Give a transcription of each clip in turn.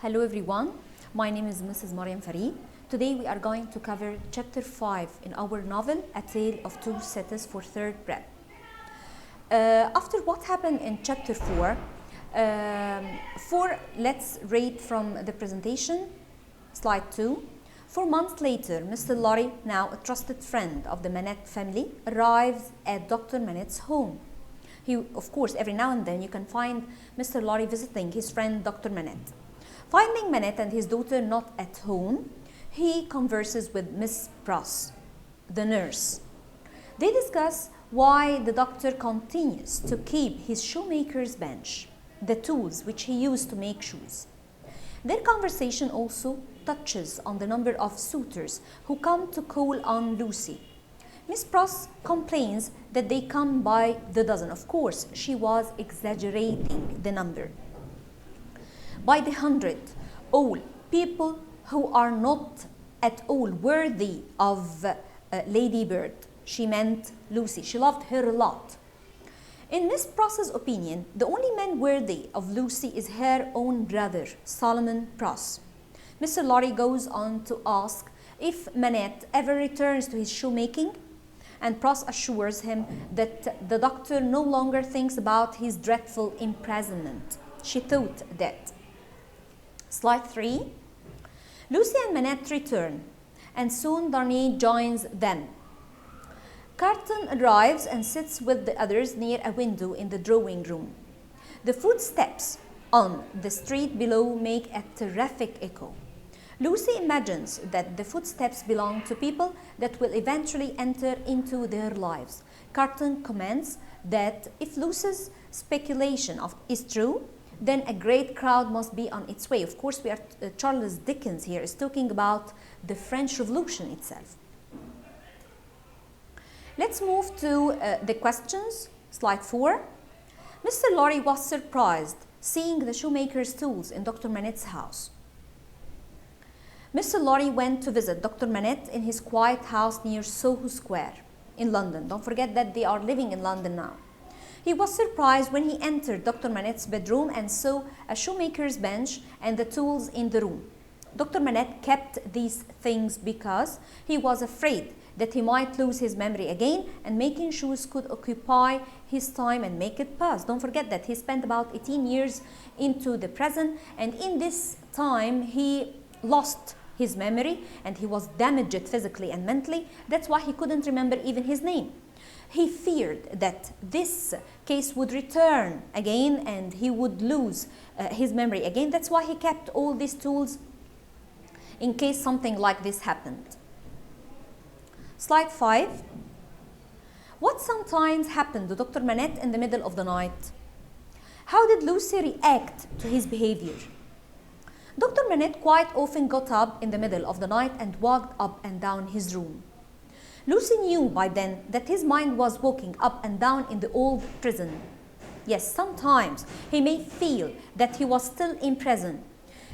Hello everyone, my name is Mrs. Mariam Farid. Today we are going to cover chapter 5 in our novel, A Tale of Two Cities for Third Prep. After what happened in chapter 4, let's read from the presentation, slide 2. 4 months later, Mr. Lorry, now a trusted friend of the Manette family, arrives at Dr. Manette's home. Of course, every now and then you can find Mr. Lorry visiting his friend Dr. Manette. Finding Manette and his daughter not at home, he converses with Miss Pross, the nurse. They discuss why the doctor continues to keep his shoemaker's bench, the tools which he used to make shoes. Their conversation also touches on the number of suitors who come to call on Lucy. Miss Pross complains that they come by the dozen. Of course, she was exaggerating the number. By the hundred, all people who are not at all worthy of Lady Bird. She meant Lucy. She loved her a lot. In Miss Pross's opinion, the only man worthy of Lucy is her own brother, Solomon Pross. Mr. Lorry goes on to ask if Manette ever returns to his shoemaking, and Pross assures him that the doctor no longer thinks about his dreadful imprisonment. She thought that. Slide 3. Lucy and Manette return, and soon Darnay joins them. Carton arrives and sits with the others near a window in the drawing room. The footsteps on the street below make a terrific echo. Lucy imagines that the footsteps belong to people that will eventually enter into their lives. Carton comments that if Lucy's speculation is true, then a great crowd must be on its way. Of course, Charles Dickens here is talking about the French Revolution itself. Let's move to the questions. Slide 4. Mr. Lorry was surprised seeing the shoemaker's tools in Dr. Manette's house. Mr. Lorry went to visit Dr. Manette in his quiet house near Soho Square in London. Don't forget that they are living in London now. He was surprised when he entered Dr. Manette's bedroom and saw a shoemaker's bench and the tools in the room. Dr. Manette kept these things because he was afraid that he might lose his memory again, and making shoes could occupy his time and make it pass. Don't forget that he spent about 18 years into the prison, and in this time he lost his memory and he was damaged physically and mentally. That's why he couldn't remember even his name. He feared that this case would return again and he would lose his memory again. That's why he kept all these tools in case something like this happened. Slide 5. What sometimes happened to Dr. Manette in the middle of the night? How did Lucy react to his behavior? Dr. Manette quite often got up in the middle of the night and walked up and down his room. Lucy knew by then that his mind was walking up and down in the old prison. Yes, sometimes he may feel that he was still in prison.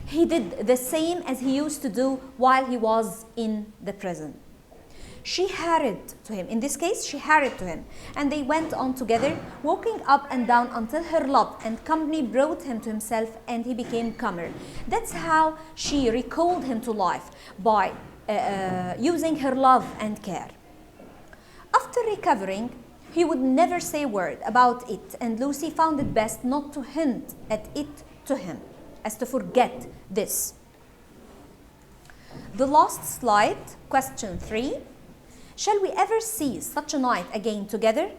He did the same as he used to do while he was in the prison. She hurried to him. In this case, she hurried to him, and they went on together, walking up and down until her love and company brought him to himself and he became calmer. That's how she recalled him to life, by using her love and care. After recovering, he would never say a word about it, and Lucy found it best not to hint at it to him, as to forget this. The last slide, question 3. Shall we ever see such a night again together?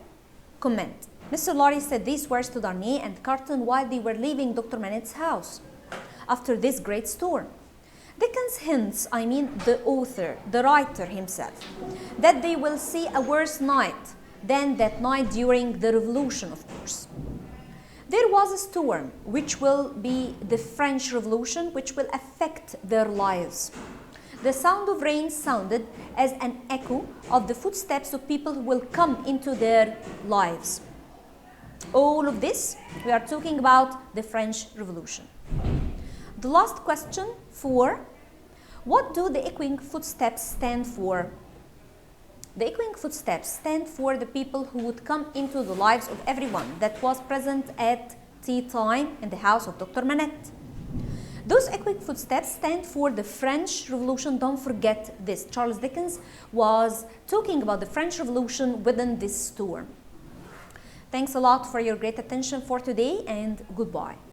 Comment. Mr. Lorry said these words to Darnay and Carton while they were leaving Dr. Manette's house after this great storm. Dickens hints, the author, the writer himself, that they will see a worse night than that night during the Revolution, of course. There was a storm which will be the French Revolution, which will affect their lives. The sound of rain sounded as an echo of the footsteps of people who will come into their lives. All of this, we are talking about the French Revolution. The last question 4. What do the echoing footsteps stand for? The echoing footsteps stand for the people who would come into the lives of everyone that was present at tea time in the house of Dr. Manette. Those echoing footsteps stand for the French Revolution. Don't forget this. Charles Dickens was talking about the French Revolution within this storm. Thanks a lot for your great attention for today, and goodbye.